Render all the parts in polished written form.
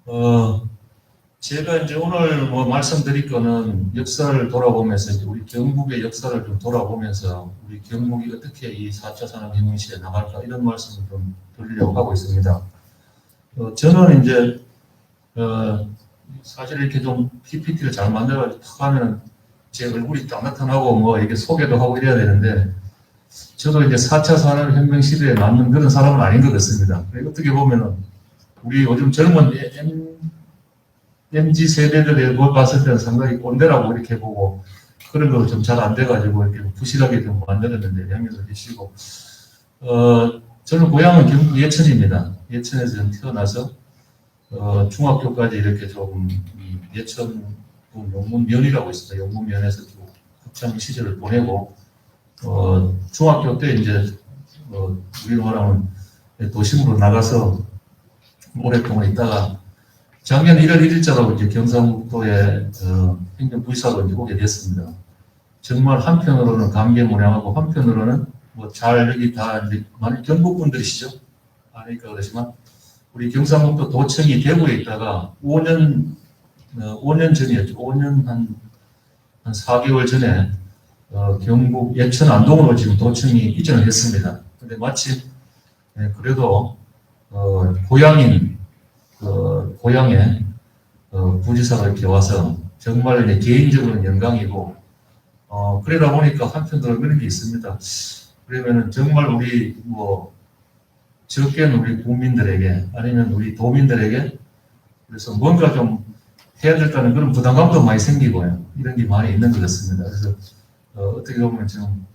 어, 제가 이제 오늘 뭐 말씀드릴 거는 역사를 돌아보면서 이제 우리 경북의 역사를 좀 돌아보면서 우리 경북이 어떻게 이 4차 산업혁명 시대에 나갈까 이런 말씀을 좀 드리려고 하고 있습니다. 저는 이제 사실 이렇게 좀 PPT를 잘 만들어가지고 탁 하면 제 얼굴이 딱 나타나고 뭐 이렇게 소개도 하고 이래야 되는데 저도 이제 4차 산업혁명 시대에 맞는 그런 사람은 아닌 것 같습니다. 어떻게 보면은 우리 요즘 젊은 MZ 세대들에 봤을 때는 상당히 꼰대라고 이렇게 보고 그런 거 좀 잘 안 돼가지고 이렇게 부실하게 좀 만들었는데 양해를 해주시고 저는 고향은 경북 예천입니다. 예천에서 태어나서 중학교까지 이렇게 조금 예천 영문면이라고 있습니다. 영문면에서 학창 시절을 보내고 중학교 때 이제 우리로 말하면 도심으로 나가서 오랫동안 있다가 작년 1월 1일자로 이제 경상북도의 행정부지사로 이제 오게 됐습니다. 정말 한편으로는 감개무량하고 한편으로는 뭐 잘 여기 다 이제 많은 경북 분들이시죠? 아니까 그렇지만 우리 경상북도 도청이 대구에 있다가 5년 전이었죠. 5년 한 4개월 전에 경북 예천 안동으로 지금 도청이 이전을 했습니다. 근데 마침 그래도 고향인 고향에 부지사가 이렇게 와서 정말 이제 개인적으로는 영광이고 그러다 보니까 한편으로 그런 게 있습니다. 그러면은 정말 우리 뭐 적게는 우리 국민들에게 아니면 우리 도민들에게 그래서 뭔가 좀 해야 될까는 그런 부담감도 많이 생기고요. 이런 게 많이 있는 것 같습니다. 그래서 어떻게 보면 지금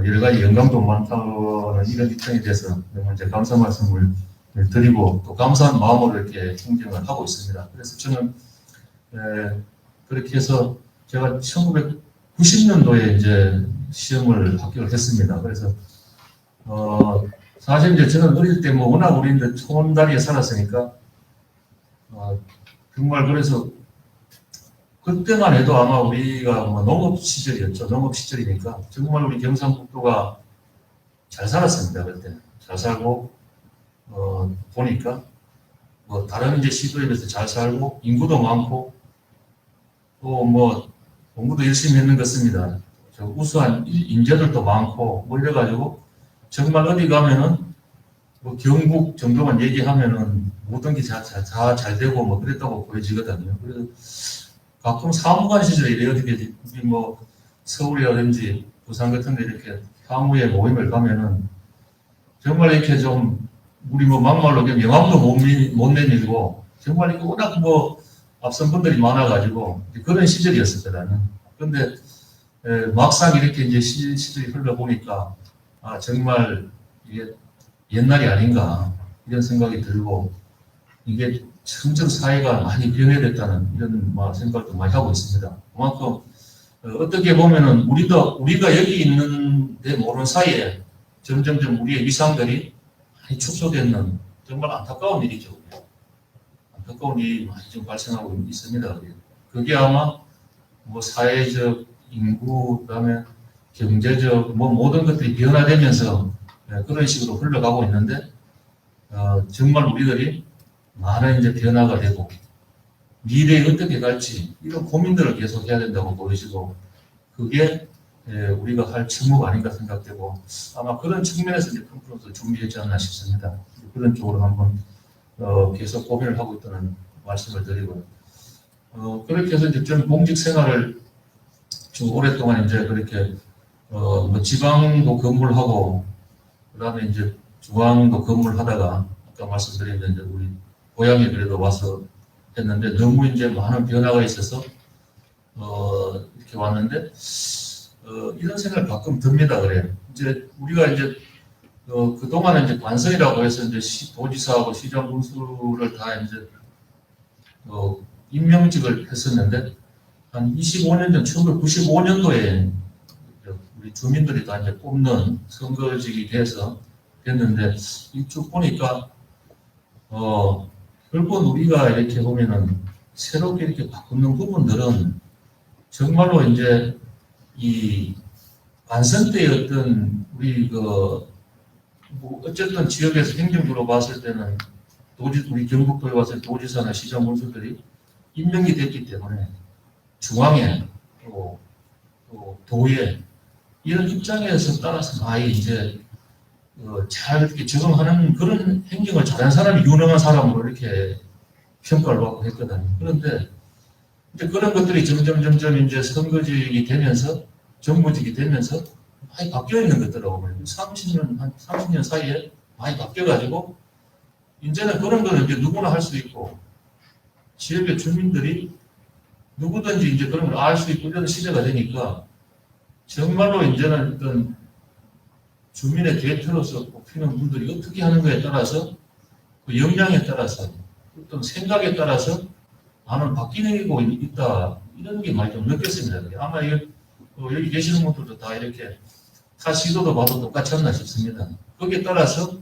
여러 가지 영감도 많다는 이런 입장에 대해서 너무 이제 감사 말씀을 드리고 또 감사한 마음으로 이렇게 행정을 하고 있습니다. 그래서 저는 그렇게 해서 제가 1990년도에 이제 시험을 합격을 했습니다. 그래서 사실 이제 저는 어릴 때 뭐 워낙 우리 이제 촌다리에 살았으니까 정말 그래서 그때만 해도 아마 우리가 뭐 농업 시절이었죠. 농업 시절이니까 정말 우리 경상북도가 잘 살았습니다. 그때 잘 살고 보니까 뭐 다른 이제 시도에 비해서 잘 살고 인구도 많고 또 뭐 공부도 열심히 했는 것 같습니다. 우수한 인재들도 많고 뭐 이래가지고 정말 어디 가면은 뭐 경북 정도만 얘기하면은 모든 게 다 잘 되고 뭐 그랬다고 보여지거든요. 그래서 가끔 사무관 시절에 이래 어떻게 우리 뭐 서울이라든지 부산 같은 데 이렇게 사무에 모임을 가면은 정말 이렇게 좀 우리 뭐 막말로 명함도 못 내밀고 정말 이렇게 워낙 뭐 앞선 분들이 많아가지고 그런 시절이었을 때라는. 그런데 막상 이렇게 이제 시절이 흘러보니까 아 정말 이게 옛날이 아닌가 이런 생각이 들고 이게 점점 사회가 많이 변해됐다는 이런 생각도 많이 하고 있습니다. 그만큼 어떻게 보면은 우리가 여기 있는데 모르는 사이에 점점점 우리의 위상들이 많이 축소되는 정말 안타까운 일이죠. 안타까운 일이 많이 좀 발생하고 있습니다. 그게 아마 뭐 사회적 인구 그다음에 경제적 뭐 모든 것들이 변화되면서 그런 식으로 흘러가고 있는데 정말 우리들이 많은 이제 변화가 되고 미래에 어떻게 갈지 이런 고민들을 계속 해야 된다고 보여지고 그게 우리가 할 책무가 아닌가 생각되고 아마 그런 측면에서 이제 컨퍼런스를 준비했지 않나 싶습니다. 그런 쪽으로 한번 계속 고민을 하고 있다는 말씀을 드리고요. 그렇게 해서 이제 전 공직 생활을 좀 오랫동안 이제 그렇게 뭐 지방도 근무를 하고 그다음에 이제 중앙도 근무를 하다가 아까 말씀드린 이제 우리 고향에 그래도 와서 했는데 너무 이제 많은 변화가 있어서 이렇게 왔는데 이런 생각을 가끔 듭니다. 그래요. 이제 우리가 이제 그동안은 이제 관성이라고 해서 이제 도지사하고 시장 군수를 다 이제 임명직을 했었는데 한 25년 전 1995년도에 우리 주민들이 다 이제 뽑는 선거직이 돼서 됐는데 이쪽 보니까 결국은 우리가 이렇게 보면은 새롭게 이렇게 바꾸는 부분들은 정말로 이제 이 관성 때의 어떤 우리 뭐 어쨌든 지역에서 행정부로 봤을 때는 우리 경북도에 와서 도지사나 시장 군수들이 임명이 됐기 때문에 중앙에 또 도에 이런 입장에서 따라서 많이 이제 잘 이렇게 적응하는 그런 행정을 잘하는 사람이 유능한 사람으로 이렇게 평가를 받고 했거든요. 그런데 이제 그런 것들이 점점 이제 선거직이 되면서 정부직이 되면서 많이 바뀌어 있는 것더라고요. 한 30년 사이에 많이 바뀌어가지고 이제는 그런 거는 이제 누구나 할 수 있고 지역의 주민들이 누구든지 이제 그런 걸 알 수 있고 이런 시대가 되니까 정말로 이제는 어떤 주민의 대표로서 뽑히는 분들이 어떻게 하는가에 따라서 그 역량에 따라서 어떤 생각에 따라서 나는 바뀌고 있다 이런 게 많이 좀 느꼈습니다. 아마 여기 계시는 분들도 다 이렇게 타 시도도 봐도 똑같지 않나 싶습니다. 거기에 따라서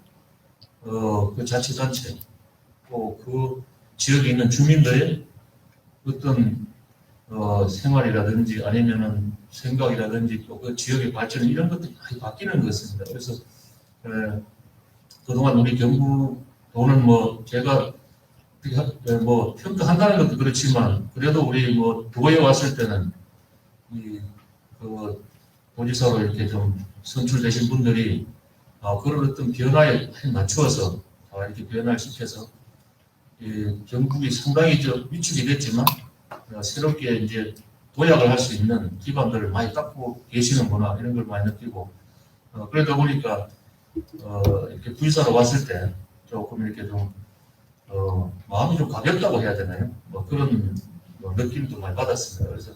그 자치단체 또 그 지역에 있는 주민들의 어떤 생활이라든지 아니면은 생각이라든지 또 그 지역의 발전 이런 것들이 많이 바뀌는 것 같습니다. 그래서 그동안 우리 경북도는 뭐 제가 뭐 평가한다는 것도 그렇지만 그래도 우리 뭐 도에 왔을 때는 그 도지사로 이렇게 좀 선출되신 분들이 그런 어떤 변화에 맞추어서 이렇게 변화를 시켜서 경북이 상당히 위축이 됐지만 새롭게 이제 도약을 할 수 있는 기반들을 많이 닦고 계시는구나 이런 걸 많이 느끼고 그러다 보니까 이렇게 부의사로 왔을 때 조금 이렇게 좀 마음이 좀 가볍다고 해야 되나요? 뭐 그런 느낌도 많이 받았습니다. 그래서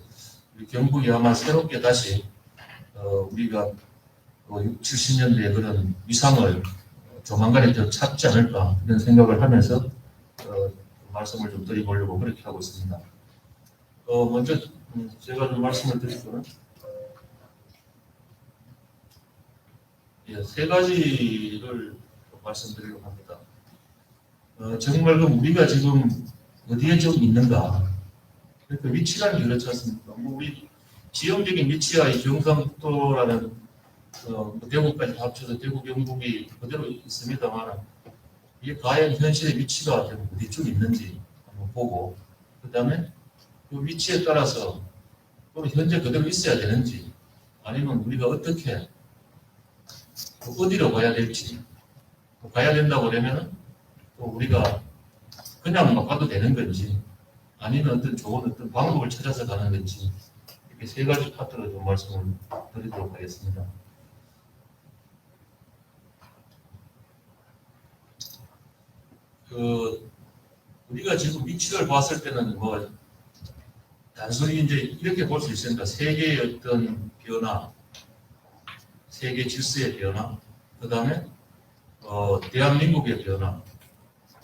우리 경북이 아마 새롭게 다시 우리가 60, 70년대의 그런 위상을 조만간에 더 찾지 않을까 이런 생각을 하면서 말씀을 좀 드리려고 그렇게 하고 있습니다. 먼저 제가 좀 말씀을 드릴 거는 세 가지를 말씀드리려고 합니다. 정말 우리가 지금 어디에 좀 있는가? 그러니까 위치라는 게 그렇지 않습니까? 뭐 우리 지형적인 위치와 이 경상북도라는 대구까지 합쳐서 대구 경북이 그대로 있습니다만 이게 과연 현실의 위치가 어디쯤 있는지 한번 보고 그 다음에 그 위치에 따라서 또 현재 그대로 있어야 되는지 아니면 우리가 어떻게 어디로 가야 될지 가야 된다고 그러면 또 우리가 그냥 막 가도 되는 건지 아니면 어떤 좋은 어떤 방법을 찾아서 가는 건지 이렇게 세 가지 파트로 좀 말씀을 드리도록 하겠습니다. 우리가 지금 위치를 봤을 때는 뭐 단순히 이제 이렇게 볼 수 있습니다. 세계의 어떤 변화, 세계 질서의 변화, 그 다음에 대한민국의 변화,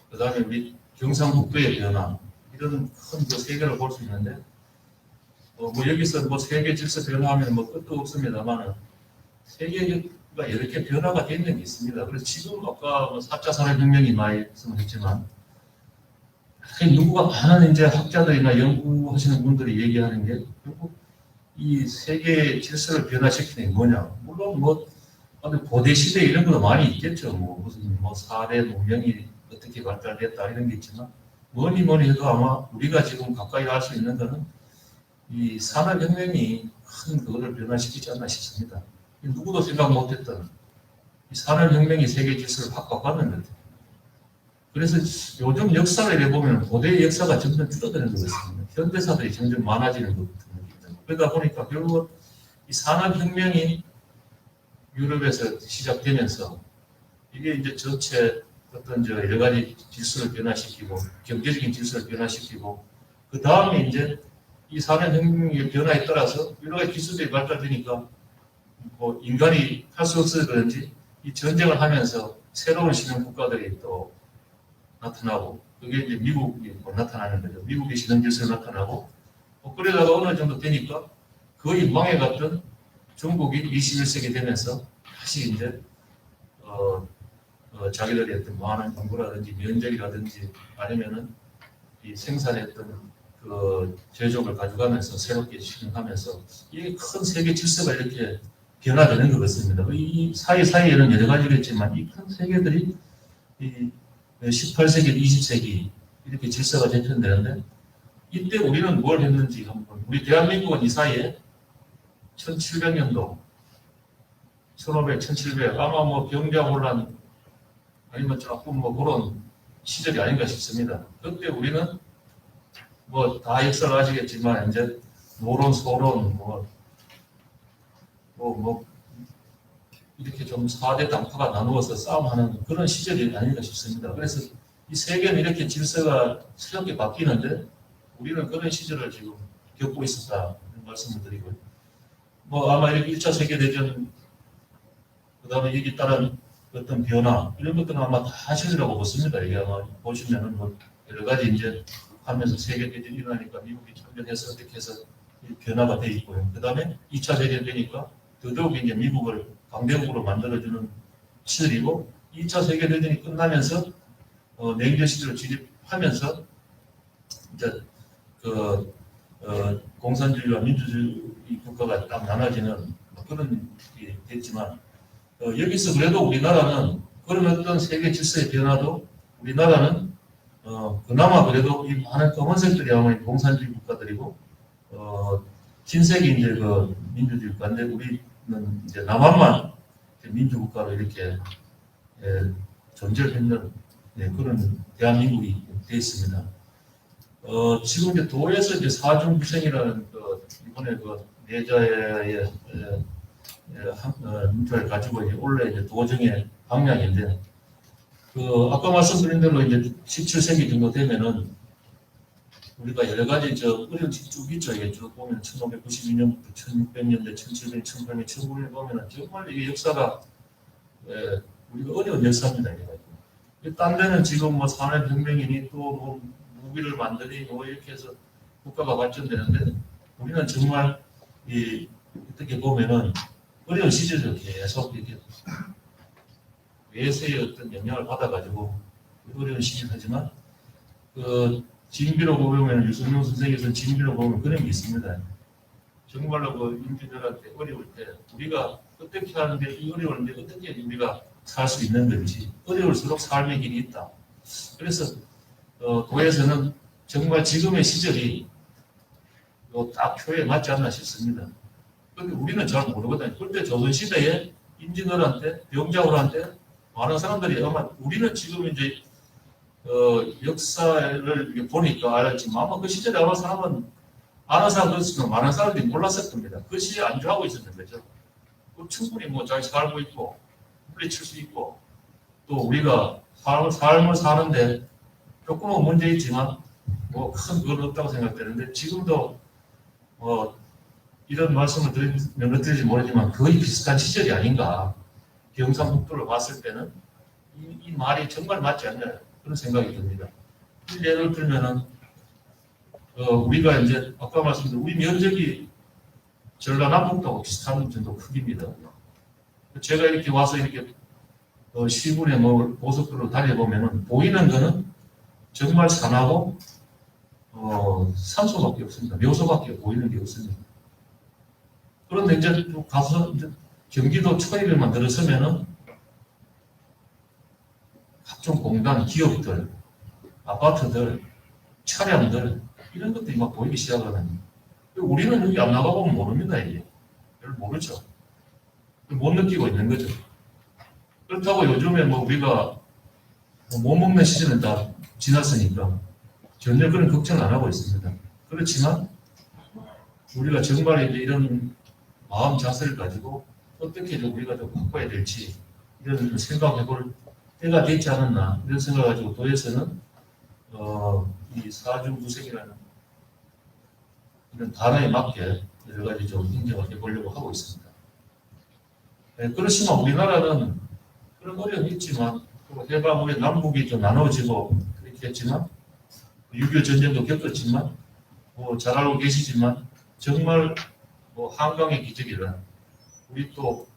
그 다음에 우리 경상북도의 변화 이런 큰 그 세계를 볼 수 있는데 뭐 여기서 뭐 세계 질서 변화하면 뭐 끝도 없습니다만 세계가 이렇게 변화가 되는 게 있습니다. 그래서 지금 아까 4차 산업혁명이 많이 말씀하셨지만 누구가 많은 이제 학자들이나 연구하시는 분들이 얘기하는 게 결국 이 세계 질서를 변화시키는 게 뭐냐. 물론 뭐 고대 시대 이런 것도 많이 있겠죠. 뭐 무슨 뭐 사대 문명이 어떻게 발달됐다 이런 게 있지만 뭐니 해도 아마 우리가 지금 가까이 할 수 있는 거는 이 산업혁명이 큰 그거를 변화시키지 않나 싶습니다. 누구도 생각 못했던 이 산업혁명이 세계 질서를 확 바꿨는 것 같아요. 그래서 요즘 역사를 해보면 고대의 역사가 점점 줄어드는 것 같습니다. 현대사들이 점점 많아지는 것 같습니다. 그러다 보니까 결국 이 산업혁명이 유럽에서 시작되면서 이게 이제 전체 어떤 여러 가지 질서를 변화시키고 경제적인 질서를 변화시키고 그 다음에 이제 이 산업혁명의 변화에 따라서 여러 가지 기술들이 발달되니까 뭐 인간이 할 수 없어서 그런지 이 전쟁을 하면서 새로운 신흥 국가들이 또 나타나고 그게 이제 미국이 나타나는 거죠. 미국의 신흥 질서가 나타나고 그러다가 어느 정도 되니까 거의 망해갔던 중국이 21세기 되면서 다시 이제 자기들이 어떤 많은 연구라든지 면적이라든지 아니면은 이 생산했던 그 제조업을 가져가면서 새롭게 실행하면서 이 큰 세계 질서가 이렇게 변화되는 것 같습니다. 이 사이에는 여러 가지겠지만 이 큰 세계들이 이 18세기, 20세기 이렇게 질서가 재편되는데 이때 우리는 뭘 했는지 한번 우리 대한민국은 이 사이에 1700년도 1500, 1700 아마 뭐 병자혼란 아니면 조금 뭐 그런 시절이 아닌가 싶습니다. 그때 우리는 뭐 다 역사를 아시겠지만 이제 노론, 소론 뭐 이렇게 좀 4대 당파가 나누어서 싸움하는 그런 시절이 아닌가 싶습니다. 그래서 이 세계는 이렇게 질서가 새롭게 바뀌는데 우리는 그런 시절을 지금 겪고 있었다 이런 말씀을 드리고요. 뭐 아마 이렇게 1차 세계대전 그 다음에 여기 따른 어떤 변화 이런 것들은 아마 다 하시리라고 보습니다. 이게 아마 보시면은 뭐 여러 가지 이제 하면서 세계대전이 일어나니까 미국이 참전해서 어떻게 해서 변화가 돼 있고요. 그 다음에 2차 세계대전 되니까 더더욱 이제 미국을 강대국으로 만들어주는 시절이고 2차 세계대전이 끝나면서 냉전 시대로 진입하면서 이제 공산주의와 민주주의 국가가 딱 나눠지는 그런 게 됐지만 여기서 그래도 우리나라는 그런 어떤 세계 질서의 변화도 우리나라는 그나마 그래도 이 많은 검은색들이 아마 공산주의 국가들이고 흰색이 이제 그 민주주의 국가인데 우리는 이제 남한만 민주국가로 이렇게 존재를 했는 그런 대한민국이 되어 있습니다. 지금 이제 도에서 이제 사중구생이라는 이번에 내자의 문자를 가지고 이제 원래 이제 도정의 방향인데 아까 말씀드린 대로 이제 17세기 정도 되면은 우리가 여러 가지 어려운 쭉 있죠. 이게 쭉 보면 1592년부터 1600년대, 1700, 1800, 1900 보면은 정말 이게 역사가 우리가 어려운 역사입니다. 딴 데는 지금 뭐 산업혁명이니 또 뭐 무기를 만드니 뭐 이렇게 해서 국가가 발전되는데 우리는 정말 어떻게 보면은 어려운 시절을 계속 이렇게 외세의 어떤 영향을 받아가지고 어려운 시기를 하지만 진비로 보면 유승용 선생님께서 진비로 보면 그런 게 있습니다. 정말로 인민들한테 어려울 때 우리가 어떻게 하는데 이 어려운데 어떻게 우리가 살 수 있는 건지 어려울수록 삶의 길이 있다. 그래서 도에서는 정말 지금의 시절이 딱 표에 맞지 않나 싶습니다. 근데 우리는 잘 모르거든요. 그때 조선시대에 임진왜란때, 병자호란때 많은 사람들이 아마 우리는 지금 이제 역사를 보니까 알았지만 아마 그 시절에 아마 사람은 아는 사람 그렇지만 많은 사람들이 몰랐을 겁니다. 그 시에 안주하고 있었는 거죠. 충분히 뭐 잘 살고 있고 물리칠 수 있고 또 우리가 삶을 사는데 조금은 문제 있지만 뭐 큰 그건 없다고 생각되는데 지금도 이런 말씀을 드릴지 모르지만 거의 비슷한 시절이 아닌가. 경상북도를 봤을 때는 이 말이 정말 맞지 않나 그런 생각이 듭니다. 예를 들면은 우리가 이제 아까 말씀드린 우리 면적이 전라남북도하고 비슷한 정도 크기입니다. 제가 이렇게 와서 이렇게 시군에 뭐 고속도로 다녀보면은 보이는 거는 정말 산하고 산소밖에 없습니다. 묘소밖에 보이는 게 없습니다. 그런데 이제 가서 이제 경기도 초입에만 들어서면은 각종 공단, 기업들, 아파트들, 차량들 이런 것들이 막 보이기 시작하는. 우리는 여기 안 나가보면 모릅니다. 이게 별 모르죠. 못 느끼고 있는 거죠. 그렇다고 요즘에 뭐 우리가 못 먹는 시즌은 다 지났으니까 전혀 그런 걱정 안 하고 있습니다. 그렇지만 우리가 정말 이제 이런 마음 자세를 가지고 어떻게 우리가 좀 바꿔야 될지 이런 생각해 볼 때가 되지 않았나 이런 생각을 가지고 도에서는 이 사중구생이라는 이런 단어에 맞게 여러 가지 좀 인정을 해보려고 하고 있습니다. 그렇지만 우리나라는 그런 어려움이 있지만 또 해방 후에 남북이 좀 나눠지고 그렇게 했지만 6.25 전쟁도 겪었지만 뭐 잘 알고 계시지만 정말 뭐 한강의 기적이라 우리 또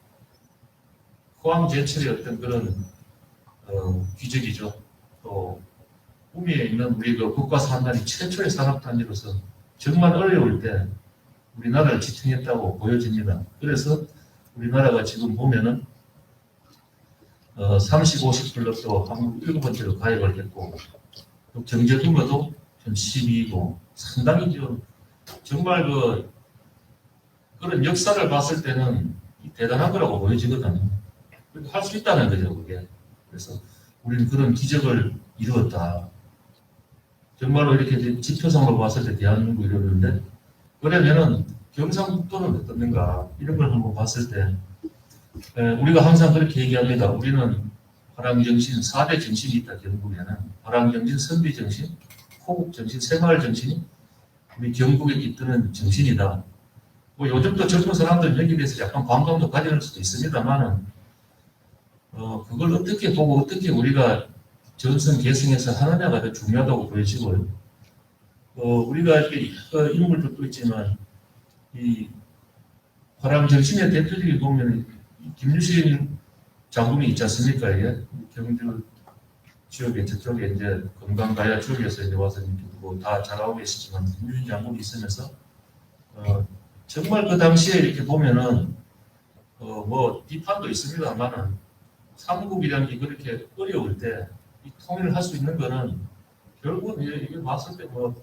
포항 제철의 어떤 그런 기적이죠. 또 구미에 있는 우리 그 국가산단이 최초의 산업단지로서 정말 어려울 때 우리나라를 지탱했다고 보여집니다. 그래서 우리나라가 지금 보면은 30, 50 클럽도 한국 7번째로 가입을 했고, 또 경제규모도 전 12고, 상당히 좀 정말 그런 역사를 봤을 때는 대단한 거라고 보여지거든요. 할 수 있다는 거죠, 그게. 그래서 우리는 그런 기적을 이루었다. 정말로 이렇게 지표상으로 봤을 때 대한민국 이루었는데, 그러면은 경상북도는 어떻는가, 이런 걸 한번 봤을 때, 우리가 항상 그렇게 얘기합니다. 우리는 화랑정신, 4대 정신이 있다, 경북에는. 화랑정신, 선비정신, 호국정신, 새마을정신이 우리 경북에 깃드는 정신이다. 뭐 요즘도 젊은 사람들은 여기에 대해서 약간 반감도 가지는 수도 있습니다만은, 그걸 어떻게 보고 어떻게 우리가 전선 계승해서 하느냐가 더 중요하다고 보여지고요. 우리가 이렇게 인물들도 있지만, 이 화랑정신의 대표적인 보면 김유신 장군이 있지 않습니까? 이게 경주 지역에 저쪽에 이제 금강가야 지역에서 이제 와서 다 잘하고 계시지만 김유신 장군이 있으면서 정말 그 당시에 이렇게 보면은 뭐 비판도 있습니다만은 삼국이라는 게 그렇게 어려울 때 이 통일을 할 수 있는 거는 결국은 이게 봤을 때 뭐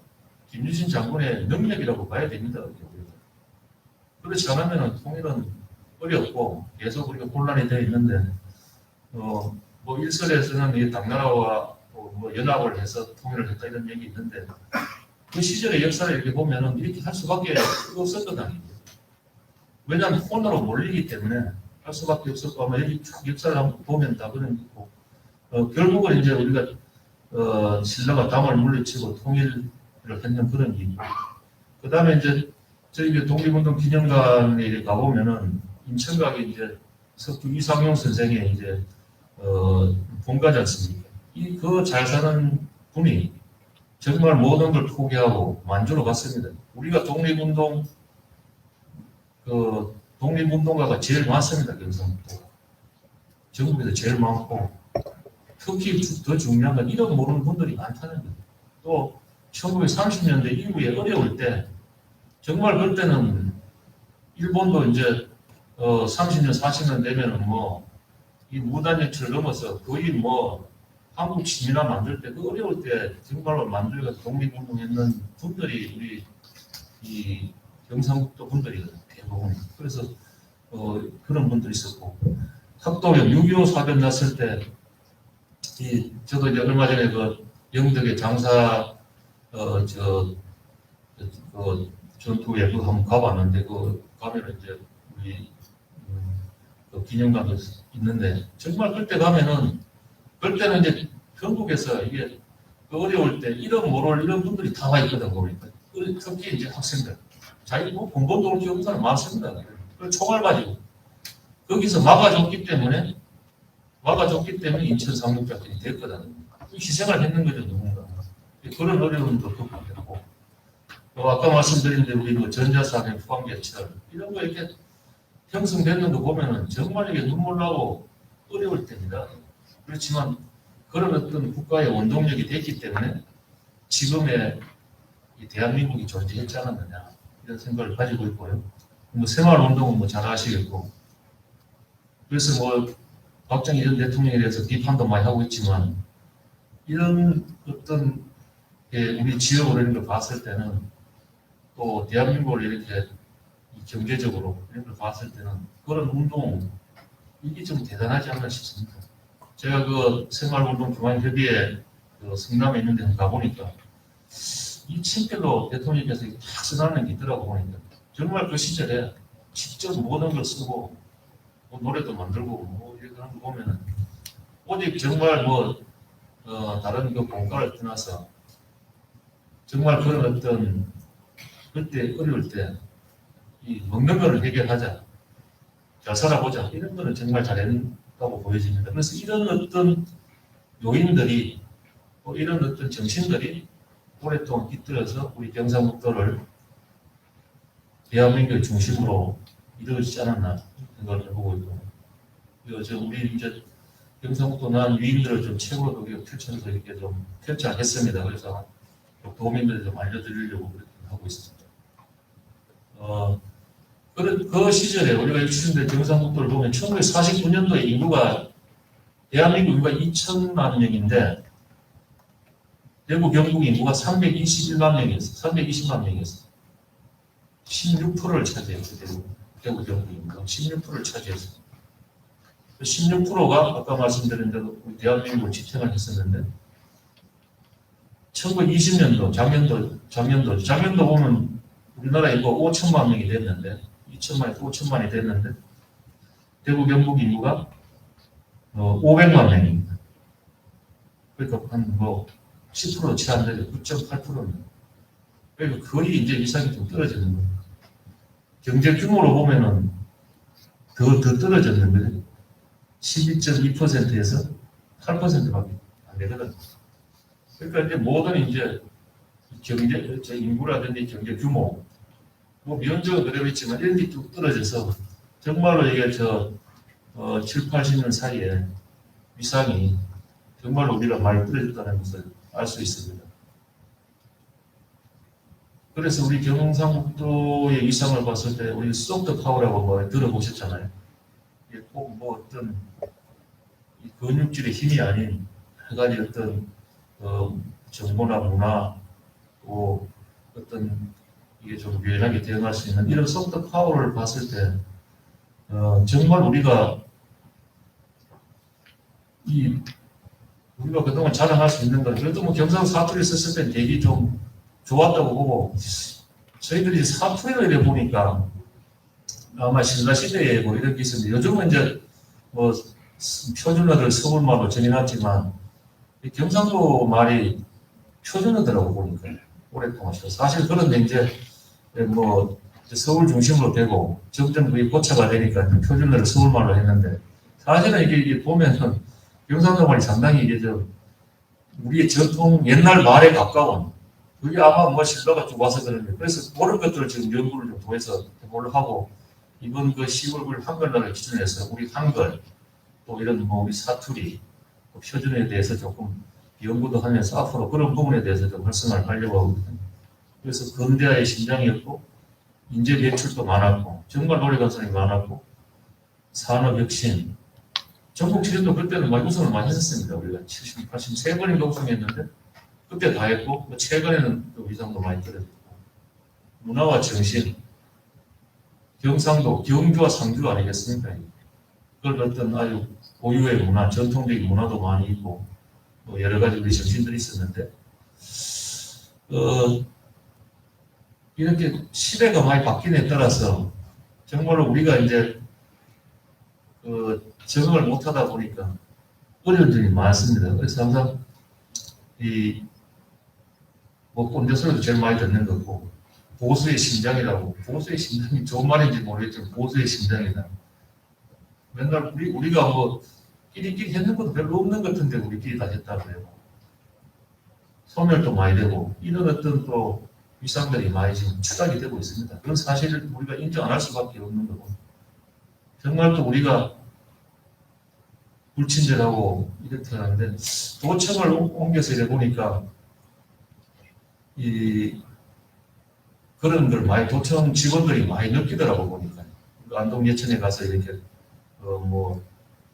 김유신 장군의 능력이라고 봐야 됩니다. 그렇지 않으면 통일은 어렵고 계속 우리가 혼란이 되어 있는데 뭐 일설에서는 이 당나라와 뭐 연합을 해서 통일을 했다 이런 얘기 있는데 그 시절의 역사를 이렇게 보면은 이렇게 할 수밖에 없었거든요. 왜냐하면 혼으로 몰리기 때문에 할 수밖에 없었고 아마 여기 쭉 역사를 한번 보면 다 그런 게 있고 결국은 이제 우리가 신라가 당을 물리치고 통일을 했는 그런 일이고 그 다음에 이제 저희 독립운동 기념관에 가보면은 인천각에 이제 석주 이상용 선생의 이제 본가지 않습니까? 그 잘 사는 분이 정말 모든 걸 포기하고 만주로 갔습니다. 우리가 독립운동가가 제일 많습니다. 경상북도가. 전국에서 제일 많고 특히 더 중요한 건 이름 모르는 분들이 많다는 거예요. 또 1930년대 이후에 어려울 때 정말 그때는 일본도 이제 30년, 40년 되면은 뭐 이 무단역철을 넘어서 거의 뭐 한국 시민화 만들 때 그 어려울 때 정말로 만들고 독립운동했는 분들이 우리 이 경상북도 분들이거든요. 대부분. 그래서 그런 분들이 있었고 학도역 6.25 사변 났을 때 저도 이제 얼마 전에 그 영덕의 장사 전투에 그 한번 가봤는데 그 가면은 이제 우리 그 기념관도 있는데 정말 그때 가면은 그때는 이제 전국에서 이게 그 어려울 때 이런 모를 이런 분들이 다 와 있거든 보니까 특히 이제 학생들 자기 뭐 공부도 올 게 없는 사람 많습니다. 그 총알 가지고 거기서 막아줬기 때문에 인천 상륙작전이 됐거든. 희생을 했는 거죠 누군가. 그런 어려움도 극복했고 아까 말씀드린 대로 우리 뭐 전자산업 포항제철 이런 거 이렇게 형성되는 거 보면은 정말 이게 눈물 나고 어려울 때입니다. 그렇지만 그런 어떤 국가의 원동력이 됐기 때문에 지금의 이 대한민국이 존재했지 않았느냐 이런 생각을 가지고 있고요. 뭐 생활운동은 뭐 잘 아시겠고 그래서 뭐 박정희 전 대통령에 대해서 비판도 많이 하고 있지만 이런 어떤 우리 지역으로 이런 걸 봤을 때는 또 대한민국을 이렇게 경제적으로 이런 걸 봤을 때는 그런 운동 이게 좀 대단하지 않나 싶습니다. 제가 그 생활운동 중앙협의회 그 성남에 있는 데 가보니까 이 책들로 대통령께서 딱 써놨는 게 있더라고 보니까 정말 그 시절에 직접 모든 걸 쓰고 뭐 노래도 만들고 뭐 이런 거 보면은 오직 정말 다른 그 공과를 떠나서 정말 그런 어떤 그때 어려울 때 이 먹는 거를 해결하자 잘 살아보자 이런 거는 정말 잘했다고 보여집니다. 그래서 이런 어떤 요인들이 이런 어떤 정신들이 오랫동안 깃들어서 우리 경상북도를 대한민국의 중심으로 이루어지지 않았나 생각을 해보고 있고 우리 이제 경상북도 난 위인들을 좀 책으로도 펼쳐서 이렇게 좀 펼쳐하겠습니다. 그래서 도민들에 좀 알려드리려고 그렇게 하고 있습니다. 그 시절에 우리가 60년대 경상북도를 보면 1949년도에 인구가 대한민국 인구가 2천만 명인데 대구 경북 인구가 321만 명이었어. 320만 명이었어. 16%를 차지했어. 대구 경북 인구가 16%를 차지했어. 16%가 아까 말씀드린 대로 대한민국을 지탱을 했었는데 1920년도 작년도 보면 우리나라 인구가 5천만 명이 됐는데 2천만에서 5천만이 됐는데 대구 경북 인구가 500만 명입니다. 그러니까 한 10% 채 안 되죠. 9.8%입니다. 그러니까 거의 이제 이상이 좀 떨어지는 거예요. 경제 규모로 보면은 더 떨어졌는 거예요. 12.2%에서 8%밖에 안 되거든. 그러니까 이제 모든 이제 경제, 인구라든지 경제 규모, 면적은 그대로 있지만 이런 게 쭉 떨어져서 정말로 이게 7, 80년 사이에 위상이 정말로 우리가 많이 떨어졌다는 것을 알 수 있습니다. 그래서 우리 경상북도의 위상을 봤을 때 우리 소프트 파워라고 들어보셨잖아요. 이게 꼭 어떤 근육질의 힘이 아닌 한 가지 어떤 정보나 문화 또 어떤 이게 좀 유연하게 대응할 수 있는 이런 소프트 파워를 봤을 때 정말 우리가 그동안 자랑할 수 있는 건 그래도 경상 사투리 썼을 때 되게 좀 좋았다고 보고 저희들이 사투리를 이래 보니까 아마 신라시대에 이런 게 있었는데 요즘은 이제 표준어를 서울말로 정해놨지만 경상도 말이 표준어더라고 보니까 오랫동안 사실 그런데 이제 서울 중심으로 되고 점점 그게 고차가 되니까 표준어를 서울말로 했는데 사실은 이게 보면은 경상도 말이 상당히 이게 우리의 전통 옛날 말에 가까운 그게 아마 신라가 좀 와서 그런데 그래서 그런 것들을 지금 연구를 좀 통해서 해보려고 하고 이번 10월 9일 한글날을 기준해서 우리 한글 또 이런 우리 사투리 표준에 대해서 조금 연구도 하면서 앞으로 그런 부분에 대해서 좀 활성화를 하려고 하거든요. 그래서 근대화의 심장이었고 인재 배출도 많았고 정말 노래가수이 많았고 산업혁신 전국 지전도 그때는 우승을 많이 했었습니다. 우리가 70, 83번인가 우승했는데 그때 다 했고 최근에는 또 위상도 많이 떨어졌고 문화와 정신 경상도 경주와 상주 아니겠습니까? 그걸 어떤 아주 고유의 문화, 전통적인 문화도 많이 있고 여러 가지 우리 정신들이 있었는데 이렇게 시대가 많이 바뀌는 데 따라서 정말로 우리가 이제 적응을 못하다 보니까 어려운 점이 많습니다. 그래서 항상 꼰대 소리도 제일 많이 듣는 거고 보수의 심장이라고 보수의 심장이 좋은 말인지 모르겠지만 보수의 심장이다. 맨날 우리가 끼리끼리 했는 것도 별로 없는 것 같은데 우리끼리 다 했다 그래요. 소멸도 많이 되고 이런 어떤 또 위상들이 많이 지금 추락이 되고 있습니다. 그런 사실을 우리가 인정 안 할 수밖에 없는 거고 정말 또 우리가 불친절하고 이렇게 하는데 도청을 옮겨서 이래 보니까 그런 걸 많이 도청 직원들이 많이 느끼더라고 보니까 안동 예천에 가서 이렇게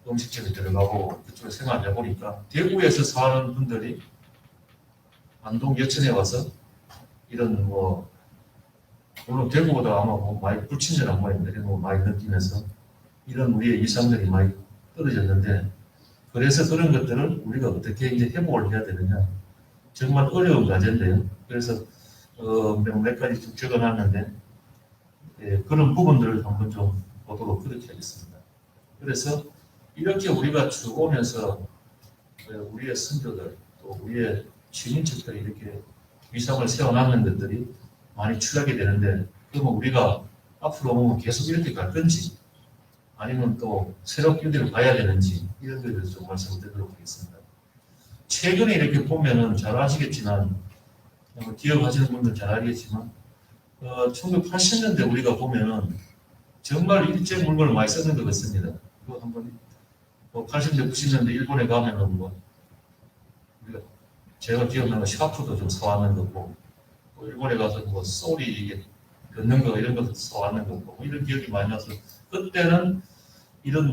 음식점에 들어가고 그쪽에 생활해 보니까 대구에서 사는 분들이 안동 예천에 와서 이런 물론 대구보다 아마 많이 불친절한 모양인데 많이 느끼면서 이런 우리의 위상들이 많이 떨어졌는데 그래서 그런 것들을 우리가 어떻게 이제 회복을 해야 되느냐 정말 어려운 과제인데요. 그래서 몇 가지 쭉 적어놨는데 그런 부분들을 한번 좀 보도록 그렇게 하겠습니다. 그래서 이렇게 우리가 쭉 오면서 우리의 선조들 또 우리의 친인척들이 이렇게 위상을 세워놨는 것들이 많이 추락이 되는데 그러면 우리가 앞으로 계속 이렇게 갈 건지 아니면 또 새롭게 어디로 가야 되는지 이런 것에 대해서 좀 말씀드리도록 하겠습니다. 최근에 이렇게 보면은 잘 아시겠지만 기억하시는 분들 잘 알겠지만 1980년대 우리가 보면은 정말 일제 물건을 많이 쓰는 것 같습니다. 그거 한번 80년대 90년대 일본에 가면은 우리가 제가 기억나는 샤프도 좀 사왔는 거고 일본에 가서 소리 이게 듣는 거 이런 것도 사왔는 거고 이런 기억이 많이 나서 그때는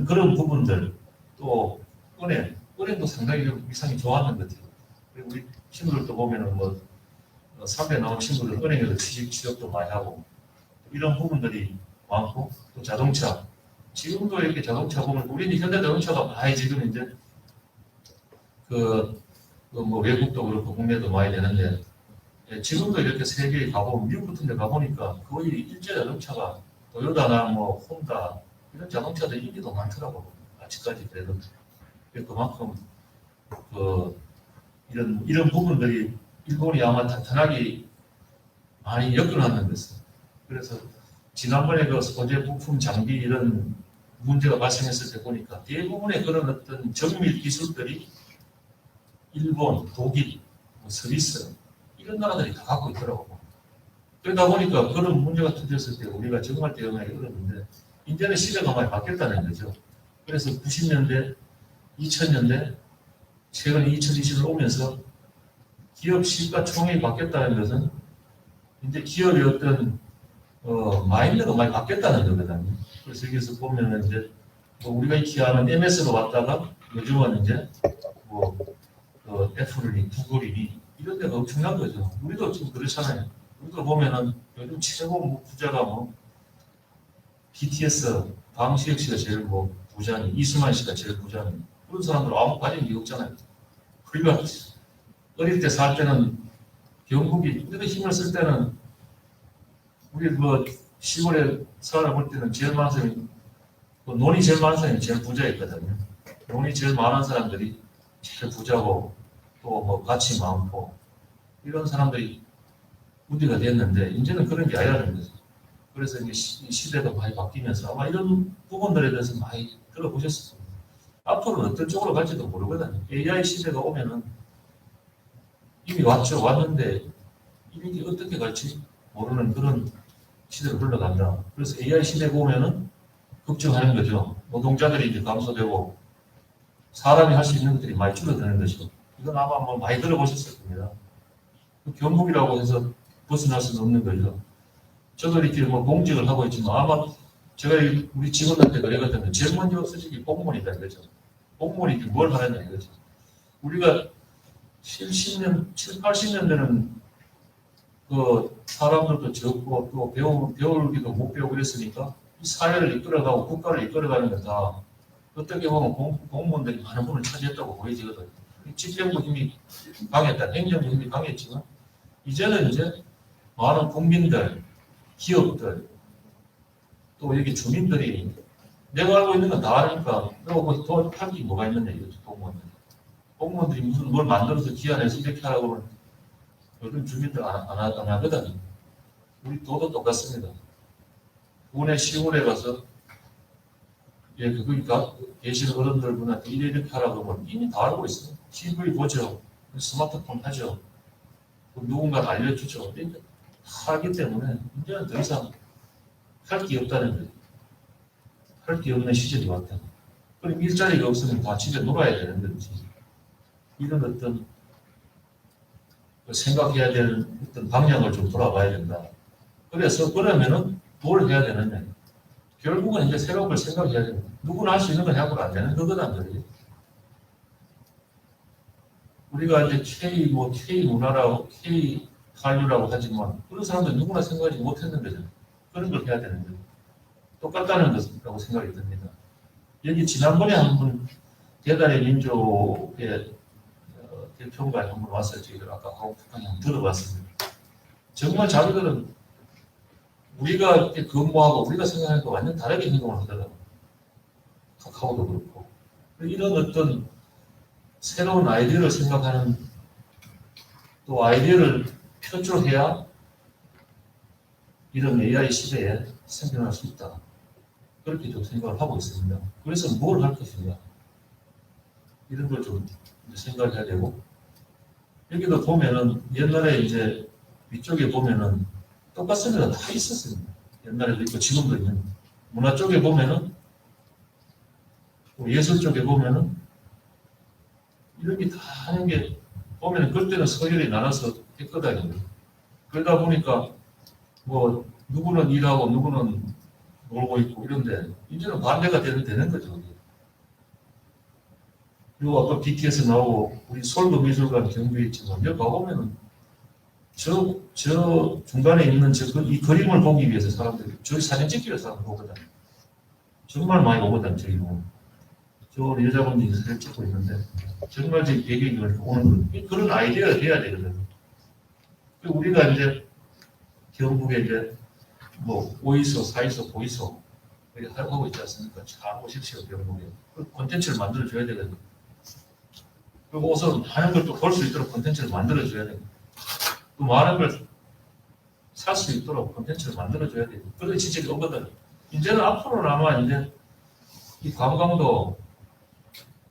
그런 부분들 또 은행도 상당히 위상이 좋았는 것 같아요. 그리고 우리 친구들도 보면은 뭐 사업에 나온 친구들 은행에서 취업도 많이 하고 이런 부분들이 많고 또 자동차 지금도 이렇게 자동차 보면 우리 현대자동차가 많이 지금 이제 뭐 외국도 그렇고 국내도 많이 되는데 예, 지금도 이렇게 세계에 가보면 미국 같은 데 가보니까 거의 일제 자동차가 토요타나 뭐 혼다 이런 자동차들 인기도 많더라고요. 아직까지 그래도 그만큼 이런 부분들이 일본이 아마 탄탄하게 많이 엮어놨는 것은 그래서 지난번에 그 소재 부품 장비 이런 문제가 발생했을 때 보니까 대부분의 그런 어떤 정밀 기술들이 일본, 독일, 뭐 스위스 이런 나라들이 다 갖고 있더라고요. 그러다 보니까 그런 문제가 터졌을 때 우리가 정말 대응하기 어려운데 이제는 시대가 많이 바뀌었다는 거죠. 그래서 90년대, 2000년대, 최근 2020을 오면서 기업 시가총액이 바뀌었다는 것은 이제 기업의 어떤 마인드가 많이 바뀌었다는 거거든요. 그래서 여기서 보면은 이제 뭐 우리가 기하는 MS로 왔다가 요즘은 이제 뭐 애플이니 구글이니 이런 데가 엄청난 거죠. 우리도 지금 그렇잖아요. 우리도 보면은 요즘 최고 뭐 부자가 뭐 BTS 방시혁 씨가 제일 뭐 부자니 이수만 씨가 제일 부자니 그런 사람들 아무 가진 게 없잖아요. 우리가 어릴 때 살 때는 경북이 우리가 힘을 쓸 때는 우리 뭐 시골에 살아볼 때는 제일 많은 사람이 논이 제일 많은 사람이 제일 부자였거든요. 논이 제일 많은 사람들이 제일 부자고 또 뭐 가치 많고 이런 사람들이 우리가 됐는데 이제는 그런 게 아니라는 거죠. 그래서 이제 시대가 많이 바뀌면서 아마 이런 부분들에 대해서 많이 들어보셨을 겁니다. 앞으로는 어떤 쪽으로 갈지도 모르거든요. AI 시대가 오면은 이미 왔는데 이게 어떻게 갈지 모르는 그런 시대로 흘러간다. 그래서 AI 시대가 오면은 걱정하는 거죠. 노동자들이 이제 감소되고 사람이 할 수 있는 것들이 많이 줄어드는 것이고 이건 아마 뭐 많이 들어보셨을 겁니다. 경북이라고 해서 벗어날 수는 없는 거죠. 저도 이렇게 뭐 공직을 하고 있지만 아마 제가 우리 직원한테 그러거든요. 제일 먼저 쓰시기 공무원이다 이거죠. 공무원이 뭘 하느냐 이거죠. 우리가 70년, 7, 80년대는 그 사람들도 적고 또 배우기도 못 배우고 그랬으니까 이 사회를 이끌어가고 국가를 이끌어가는 건 다 어떻게 보면 공무원들이 많은 분을 차지했다고 보여지거든요. 집행부 힘이 강했다, 행정부 힘이 강했지만 이제는 이제 많은 국민들, 기업들, 또 여기 주민들이 내가 알고 있는 건 다 아니까 그러고 더 할 게 뭐가 있느냐 이거죠, 공무원들이. 공무원들이 무슨 뭘 만들어서 기한에서 이렇게 하라고 하면 요즘 주민들 안 하거든요. 우리 도도 똑같습니다. 군에 시골에 가서 예, 그러니까 계시는 어른들 분한테 이렇게 하라고 하면 이미 다 알고 있어요. TV 보죠. 스마트폰 하죠. 누군가 알려주죠. 다 하기 때문에 이제는 더 이상 할 게 없다는 거예요. 할 게 없는 시절이 왔다. 그럼 일자리가 없으면 다 집에 놀아야 되는 건지 이런 어떤 생각해야 되는 어떤 방향을 좀 돌아봐야 된다. 그래서 그러면은 뭘 해야 되느냐. 결국은 이제 새로운 걸 생각해야 됩니다. 누구나 할 수 있는 건 해서는 안 되는 거거든, 그래요. 우리가 이제 K 문화라고, K 한류라고 하지만 그런 사람들 누구나 생각하지 못했는 거죠. 그런 걸 해야 되는 거예요. 똑같다는 것이라고 생각이 듭니다. 여기 지난번에 한번 대단의 민족의 대표가 한번 왔어요. 저희들 아까 한번 들어봤습니다. 정말 자기들은 우리가 이렇게 근무하고 우리가 생각하는 거 완전 다르게 행동을 하더라고요. 카카오도 그렇고. 이런 어떤 새로운 아이디어를 생각하는 또 아이디어를 표출해야 이런 AI 시대에 생겨날 수 있다. 그렇게 좀 생각을 하고 있습니다. 그래서 뭘 할 것인가. 이런 걸 좀 생각해야 되고. 여기도 보면은 옛날에 이제 위쪽에 보면은 똑같습니다. 다 있었습니다. 옛날에도 있고 지금도 있는. 문화 쪽에 보면은 예술 쪽에 보면은 이런 게 다 하는 게 보면은 그때는 서열이 나눠서 했거든요. 그러다 보니까 뭐 누구는 일하고 누구는 놀고 있고 이런데 이제는 반대가 되는 거죠. 그리고 아까 BTS 나오고 우리 서울도미술관 경주에 있지만 여기 가보면은 저 중간에 있는 이 그림을 보기 위해서 사람들이 저기 사진 찍기 위해서 사람들 오거든. 정말 많이 오거든 저기 보면. 저 여자분들이 사진 찍고 있는데 정말 저 배경을 오는 그런 아이디어가 돼야 되거든. 그리고 우리가 이제 경북에 이제 뭐 5이소, 4이소, 5이소 이렇게 하고 있지 않습니까? 잘 오십시오 경북에. 그 콘텐츠를 만들어줘야 되거든. 그리고 우선 많은 걸 또 볼 수 있도록 콘텐츠를 만들어줘야 되고 또 많은 걸 살 수 있도록 콘텐츠를 만들어줘야 되고 그런 지적이 오거든. 이제는 앞으로는 아마 이제 이 관광도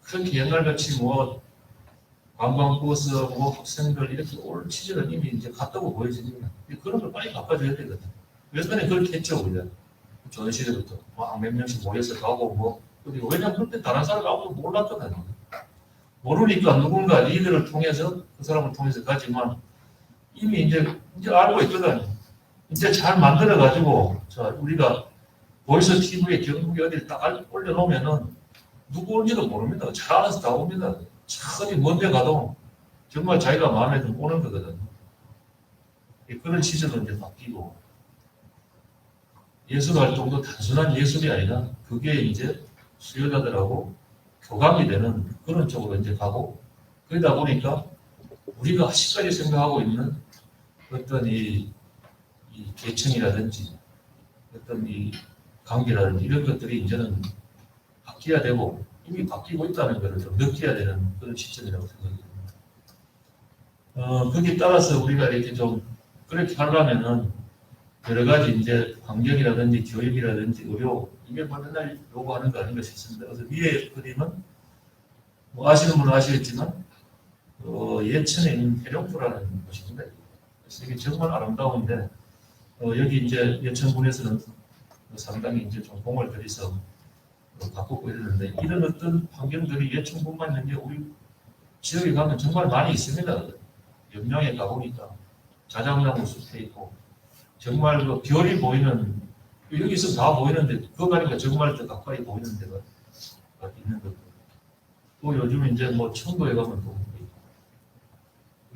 그렇게 옛날같이 뭐 관광버스 뭐 학생들 이렇게 올 시절은 이미 이제 갔다고 보여집니다. 그런 걸 빨리 바꿔줘야 되거든. 예전에 그렇게 했죠 우리가. 전시대부터 몇 명씩 모여서 가고 뭐 왜냐면 그때 다른 사람 아무도 몰랐거든요. 모르니까 누군가 리더를 통해서 그 사람을 통해서 가지만 이미 이제 알고 있거든. 이제 잘 만들어 가지고 자 우리가 보이스 TV에 경북에 어디를 딱 올려놓으면은 누구 온지도 모릅니다. 잘 알아서 다 옵니다. 어디 먼데 가도 정말 자기가 마음에 들면 오는 거거든. 그런 시절은 이제 바뀌고 예술 활동도 단순한 예술이 아니라 그게 이제 수요자들하고 교감이 되는 그런 쪽으로 이제 가고 그러다 보니까 우리가 아직까지 생각하고 있는 어떤 이 계층이라든지 어떤 이 관계라든지 이런 것들이 이제는 바뀌어야 되고 이미 바뀌고 있다는 것을 좀 느껴야 되는 그런 시점이라고 생각이 듭니다. 거기에 따라서 우리가 이렇게 좀 그렇게 하려면은 여러 가지 이제 환경이라든지 교육이라든지 의료 이게 뭐 맨날 요구하는 거 아닌가 싶습니다. 그래서 위에 그림은 뭐 아시는 분은 아시겠지만 예천에 있는 해룡포라는 곳입니다. 그래서 이게 정말 아름다운데 여기 이제 예천군에서는 상당히 이제 좀 공을 들여서 바꾸고 이러는데 이런 어떤 환경들이 예천군만 있는 게 우리 지역에 가면 정말 많이 있습니다. 염량에 가보니까 자작나무 숲에 있고 정말 그 별이 보이는 여기서 다 보이는데 그거 가니까 정말 더 가까이 보이는 데가 있는 것도 또 요즘 이제 뭐 청도에 가면 또 있고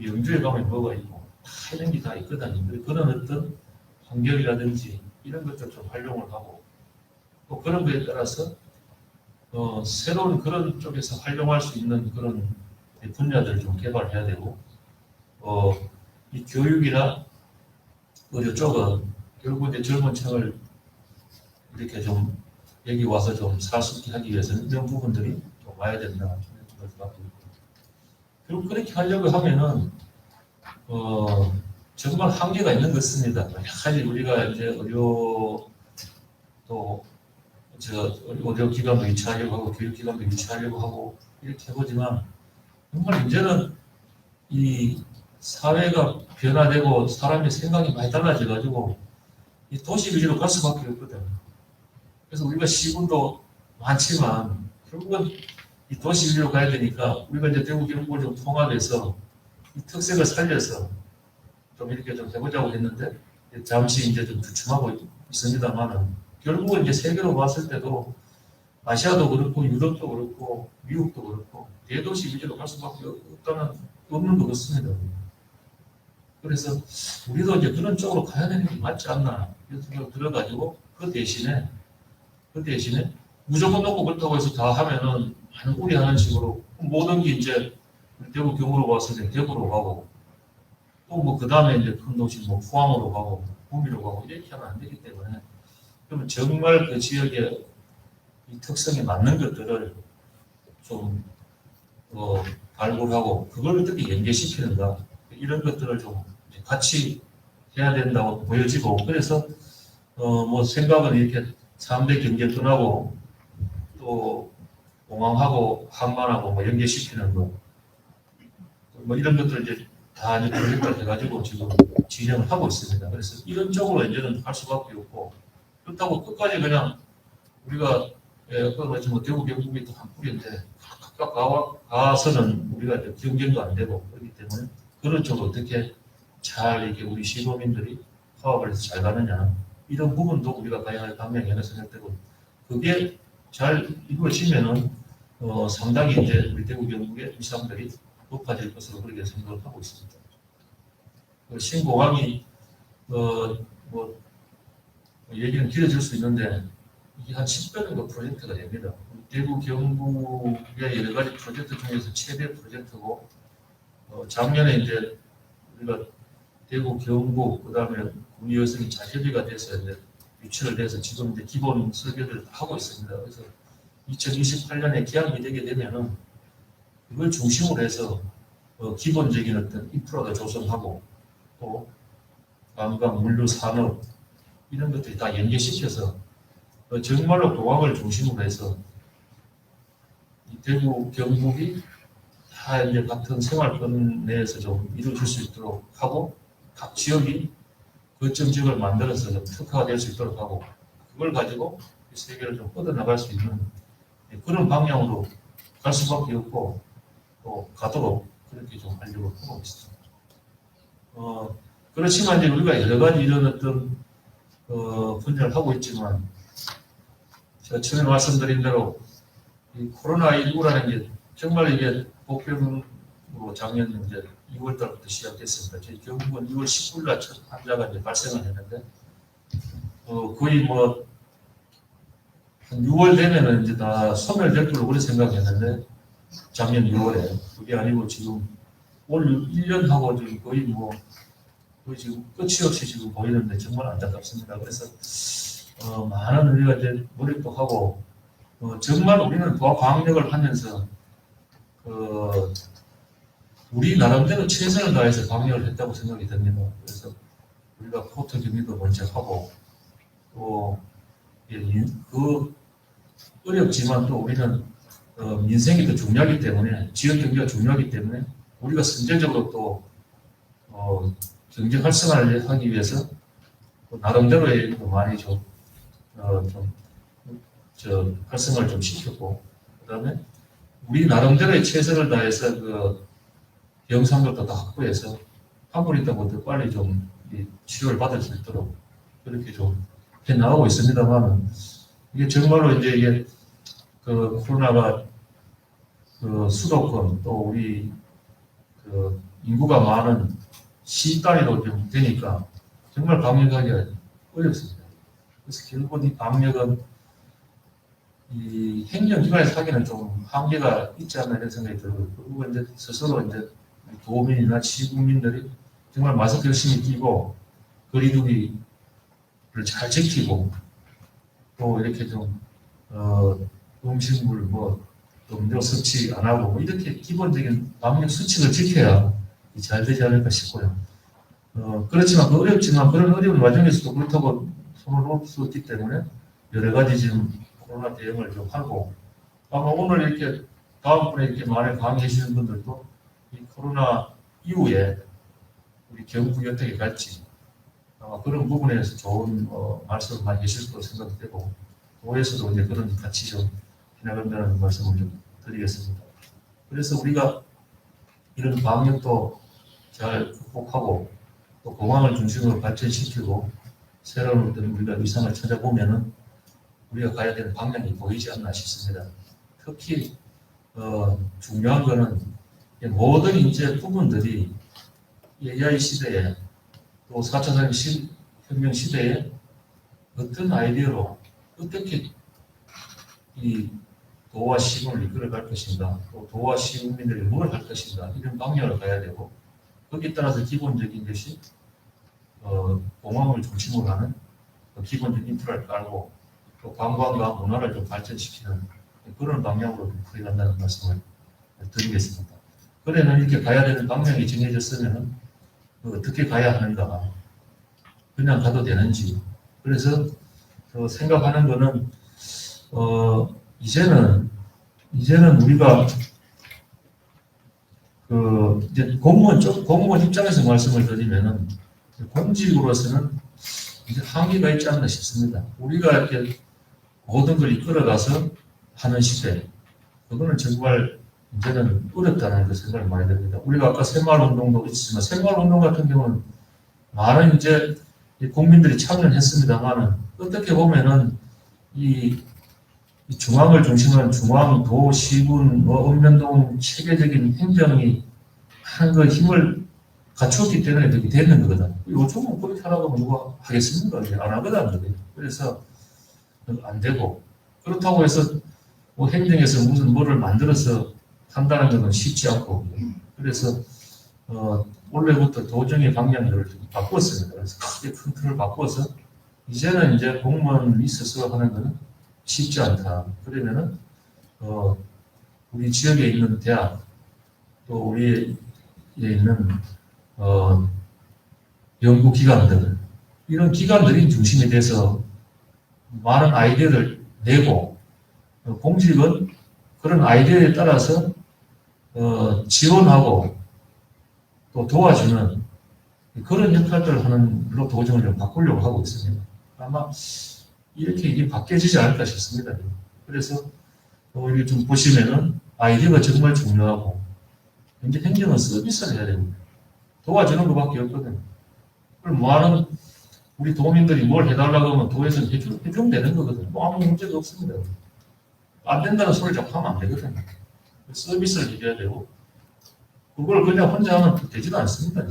영주에 가면 뭐가 있고 다 이런 게 다 있거든요. 그런 어떤 환경이라든지 이런 것들 좀 활용을 하고 또 그런 거에 따라서 새로운 그런 쪽에서 활용할 수 있는 그런 분야들을 좀 개발해야 되고 이 교육이나 의료 쪽은 결국 이제 젊은 층을 이렇게 좀 여기 와서 좀 살 수 있게 하기 위해서는 이런 부분들이 좀 와야 된다. 그리고 그렇게 하려고 하면은 정말 한계가 있는 것 같습니다. 사실 우리가 이제 의료기관도 유치하려고 하고 교육기관도 유치하려고 하고 이렇게 해보지만 정말 이제는 이 사회가 변화되고 사람의 생각이 많이 달라져가지고 이 도시 위주로 갈 수밖에 없거든. 그래서 우리가 시군도 많지만 결국은 이 도시 위주로 가야 되니까 우리가 이제 대구 경북을 좀 통합해서 이 특색을 살려서 좀 이렇게 좀 해보자고 했는데 잠시 이제 좀 주춤하고 있습니다만은 결국은 이제 세계로 봤을 때도 아시아도 그렇고 유럽도 그렇고 미국도 그렇고 대도시 위주로 갈 수밖에 없는 것 같습니다. 그래서 우리도 이제 그런 쪽으로 가야 되는 게 맞지 않나 이런 생각이 들어가지고 그 대신에 무조건 놓고 그렇다고 해서 다 하면은 많은 우려하는 식으로 모든 게 이제 대구 경으로 와서 이제 대구로 가고 또 뭐 그 다음에 이제 큰 도시 뭐 포항으로 가고 구미로 가고 이렇게 하면 안 되기 때문에 그러면 정말 그 지역의 이 특성에 맞는 것들을 좀 발굴하고 그걸 어떻게 연계시키는가 이런 것들을 좀 같이 해야 된다고 보여지고 그래서 뭐 생각은 이렇게 3대 경제권하고 또 공항하고 항만하고 뭐 연계시키는 거 뭐 이런 것들 이제 다 이제 프로젝트를 해가지고 지금 진행을 하고 있습니다. 그래서 이런 쪽으로 이제는 할 수밖에 없고 그렇다고 끝까지 그냥 우리가 아까 말했지만 대구 경북이 또 한 뿌리인데 각각 가서는 우리가 경쟁도 안 되고 그렇기 때문에 그런 쪽을 어떻게 잘 이렇게 우리 시도민들이 파업을 해서 잘 가느냐 이런 부분도 우리가 가야 할 방향이라고 생각되고 그게 잘 이루어지면은 상당히 이제 우리 대구 경북의 위상들이 높아질 것으로 그렇게 생각을 하고 있습니다. 신공항이 뭐 얘기는 길어질 수 있는데 이게 한 10배 정도 프로젝트가 됩니다. 대구 경북의 여러 가지 프로젝트 중에서 최대 프로젝트고 작년에 이제 우리가 대구 경북 그다음에 우리 여성이 잘 협의가 돼서 이제 유치를 돼서 지금 이제 기본 설계를 하고 있습니다. 그래서 2028년에 기한이 되게 되면은 이걸 중심으로 해서 기본적인 어떤 인프라가 조성하고 또 관광, 물류, 산업 이런 것들이 다 연계시켜서 정말로 공항을 중심으로 해서 이 대구 경북이 다 이제 같은 생활권 내에서 좀 이루어질 수 있도록 하고 각 지역이 거점 지역을 만들어서 좀 특화가 될 수 있도록 하고 그걸 가지고 이 세계를 좀 뻗어나갈 수 있는 그런 방향으로 갈 수밖에 없고 또 가도록 그렇게 좀 하려고 하고 있습니다. 그렇지만 이제 우리가 여러 가지 이런 어떤 분야를 하고 있지만 제가 처음에 말씀드린 대로 이 코로나19라는 게 정말 이게 복병으로 작년 이제 2월 달부터 시작됐습니다. 저희 경북은 2월 19일 날 첫 환자가 이제 발생을 했는데 거의 뭐 한 6월 되면은 이제 다 소멸될 걸로 그렇게 생각했는데 작년 6월에 그게 아니고 지금 올 1년하고 지금 거의 뭐 거의 지금 끝이 없이 지금 보이는데 정말 안타깝습니다. 그래서 많은 우리가 이제 노력도 하고 정말 우리는 방역을 하면서 우리 나름대로 최선을 다해서 방역을 했다고 생각이 듭니다. 그래서 우리가 포트 격리도 먼저 하고 또 어렵지만 또 우리는 민생이 더 중요하기 때문에 지역 경제가 중요하기 때문에 우리가 선제적으로 또 경제 활성화를 하기 위해서 나름대로의 많이 활성화를 좀 시켰고 그다음에 우리 나름대로의 최선을 다해서 병상들도 다 확보해서 한 번 있다 보다 빨리 좀 치료를 받을 수 있도록 그렇게 좀 해 나가고 있습니다만 이게 정말로 이제 이게 코로나가 수도권 또 우리 인구가 많은 시 단위로 좀 되니까 정말 방역하기가 어렵습니다. 그래서 결국 이 방역은 이 행정기관에서 하기는 좀 한계가 있지 않나 이런 생각이 들고요. 그리고 이제 스스로 이제 도민이나 시국민들이 정말 마스크 열심히 끼고 거리두기를 잘 지키고 또 이렇게 좀 음식물 음료 섭취 안 하고 이렇게 기본적인 방역 수칙을 지켜야 잘 되지 않을까 싶고요. 그렇지만 어렵지만 그런 어려운 와중에서도 그렇다고 손을 놓을 수 없기 때문에 여러 가지 지금 코로나 대응을 좀 하고 아마 오늘 이렇게 다음번에 이렇게 말을 강의해 주시는 분들도 이 코로나 이후에 우리 경북이 어떻게 갈지 아마 그런 부분에서 좋은 말씀을 많이 해주실 거라고 생각이 되고 도에서도 이제 그런 같이 좀 해나간다는 말씀을 좀 드리겠습니다. 그래서 우리가 이런 방역도 잘 극복하고 또 공항을 중심으로 발전시키고 새로운 어떤 우리가 위상을 찾아보면은 우리가 가야 되는 방향이 보이지 않나 싶습니다. 특히 중요한 거는 모든 이제 부분들이 AI 시대에 또 4차 산업혁명 시대에 어떤 아이디어로 어떻게 이 도와 시군을 이끌어갈 것인가 또 도와 시민들이 뭘 할 것인가 이런 방향을 가야 되고 거기에 따라서 기본적인 것이 공항을 중심으로 하는 기본적인 인프라를 깔고 또 관광과 문화를 좀 발전시키는 그런 방향으로 좀 풀어간다는 말씀을 드리겠습니다. 그래는 이렇게 가야 되는 방향이 정해졌으면 어떻게 가야 하는가 그냥 가도 되는지 그래서 생각하는 거는 이제는 우리가 이제 공무원 입장에서 말씀을 드리면은 공직으로서는 이제 한계가 있지 않나 싶습니다. 우리가 이렇게 모든 걸 이끌어가서 하는 시대, 그거는 정말 이제는 어렵다는 그 생각을 많이 듭니다. 우리가 아까 새마을운동도 있지만 새마을운동 같은 경우는 많은 이제 국민들이 참여를 했습니다만은 어떻게 보면은 이 이 중앙을 중심으로 중앙, 도, 시군, 읍면동 체계적인 행정이 하는 그 힘을 갖추었기 때문에 그렇게 되는 거거든. 요즘은 그렇게 하라고 하면 누가 하겠습니까? 안 하거든. 그래서 안 되고. 그렇다고 해서 뭐 행정에서 무슨 뭐를 만들어서 한다는 것은 쉽지 않고. 그래서 원래부터 도정의 방향들을 바꿨습니다. 그래서 크게 큰 틀을 바꿔서 이제는 이제 공무원 있어서 하는 것은 쉽지 않다. 그러면은 우리 지역에 있는 대학 또 우리에 있는 연구기관들 이런 기관들이 중심이 돼서 많은 아이디어를 내고 공직은 그런 아이디어에 따라서 지원하고 또 도와주는 그런 역할들을 하는 로 도정을 좀 바꾸려고 하고 있습니다. 아마 이렇게 이게 바뀌어지지 않을까 싶습니다. 그래서 이렇게 좀 보시면은 아이디어가 정말 중요하고 이제 행정은 서비스를 해야 됩니다. 도와주는 것밖에 없거든요. 그럼 뭐하는 우리 도민들이 뭘 해달라고 하면 도에서 해주면 되는 거거든요. 뭐 아무 문제가 없습니다. 안 된다는 소리 자꾸 하면 안 되거든요. 서비스를 해줘야 되고 그걸 그냥 혼자 하면 되지도 않습니다.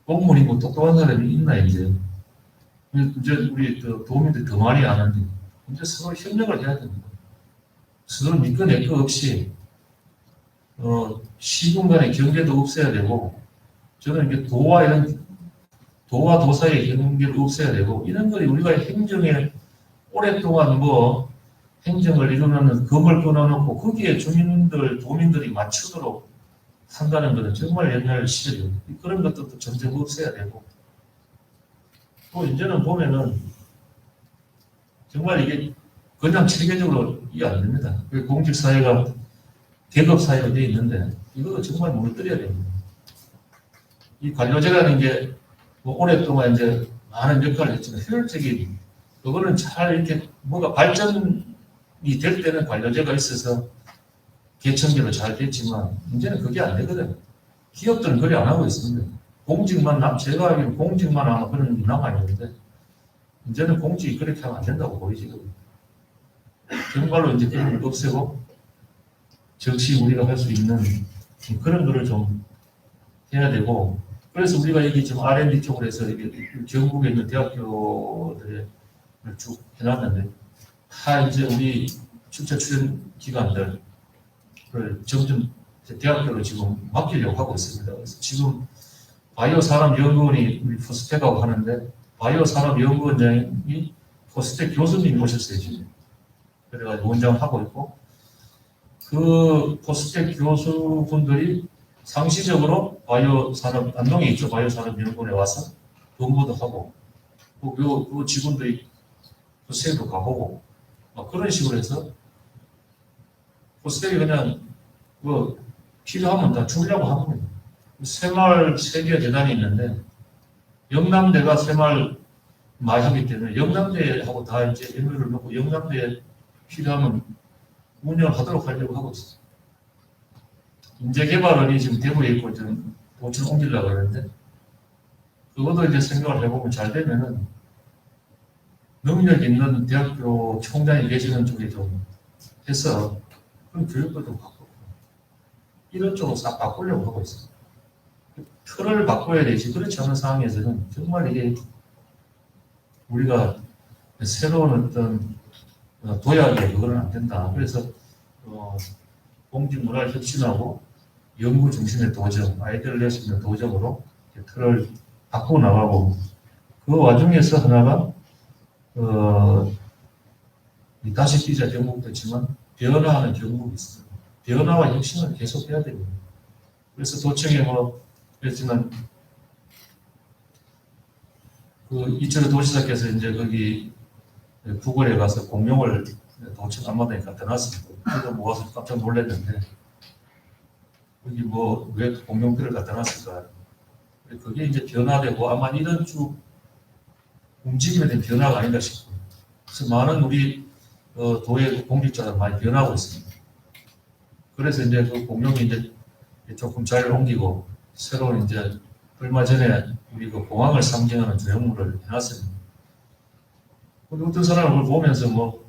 공무원이 뭐 똑똑한 사람이 있나 이제 우리 도민들이 더 많이 아는데 이제 서로 협력을 해야 됩니다. 서로 니꺼 내꺼 없이 시군 간의 경계도 없애야 되고 저는 이게 도와 도사의 경계를 없애야 되고 이런 걸 우리가 행정에 오랫동안 뭐 행정을 이루는 검을 끊어놓고 거기에 주민들 도민들이 맞추도록 한다는 것은 정말 옛날 시절이에요. 그런 것들도 점점 없애야 되고 또 이제는 보면은 정말 이게 그냥 체계적으로 이해 안 됩니다. 공직사회가 계급사회가 되어 있는데 이거 정말 무너뜨려야 됩니다. 이 관료제라는 게 뭐 오랫동안 이제 많은 역할을 했지만 효율적인 그거는 잘 이렇게 뭐가 발전이 될 때는 관료제가 있어서 개천제로 잘 됐지만 이제는 그게 안 되거든요. 기업들은 그래 안 하고 있습니다. 공직만 제가 알기로 공직만 아마 그런 문화가 있는데 이제는 공직이 그렇게 하면 안 된다고 보이지거든요. 정말로 이제 그런 걸 없애고 즉시 우리가 할 수 있는 그런 거를 좀 해야 되고 그래서 우리가 여기 지금 R&D 쪽으로 해서 전국에 있는 대학교들을 쭉 해놨는데 다 이제 우리 출처 출연 기관들을 점점 대학교로 지금 맡기려고 하고 있습니다. 그래서 지금 바이오산업연구원이 우리 포스텍하고 하는데 바이오산업연구원장이 포스텍 교수님이 오셨어요 지금. 그래가지고 원장하고 있고 그 포스텍 교수분들이 상시적으로 바이오산업 안동에 있죠. 바이오산업연구원에 와서 근무도 하고 그 직원들이 포스텍도 가보고 그런 식으로 해서 포스텍이 그냥 뭐 필요하면 다 주려고 합니다. 새마을 3개가 대단히 있는데 영남대가 새마을 마시기 때문에 영남대하고 다 이제 연결을 놓고 영남대에 필요하면 운영을 하도록 하려고 하고 있어요. 인재개발원이 지금 대구에 있고 좀 도청 옮기려고 하는데 그것도 이제 생각을 해보면 잘 되면은 능력 있는 대학교 총장이 계시는 쪽에 좀 해서 그런 교육도 좀 바꾸고 이런 쪽으로 싹 바꾸려고 하고 있어요. 틀을 바꿔야 되지 그렇지 않은 상황에서는 정말 이게 우리가 새로운 어떤 도약에 그거는 안 된다. 그래서 공직 문화를 혁신하고 연구 중심의 도정, 아이디어를 낼 수 있는 도정으로 틀을 바꾸어 나가고 그 와중에서 하나가 다시 기자 경북도 있지만 변화하는 경북이 있습니다. 변화와 혁신을 계속 해야 됩니다. 그래서 도청에 뭐 그랬지만 그 이철우 도지사께서 이제 거기 구글에 가서 공룡을 도청 앞마당에 갖다 놨습니다. 그래서 모아서 깜짝 놀랐는데 거기 뭐 왜 공룡들을 갖다 놨을까? 그게 이제 변화되고 아마 이런 쭉 움직임에 대한 변화가 아닌가 싶고요. 그래서 많은 우리 도의 공직자들 많이 변하고 있습니다. 그래서 이제 그 공룡이 이제 조금 잘 옮기고 새로운 이제 얼마 전에 우리 그 공항을 상징하는 조형물을 해놨습니다. 어떤 사람을 보면서 뭐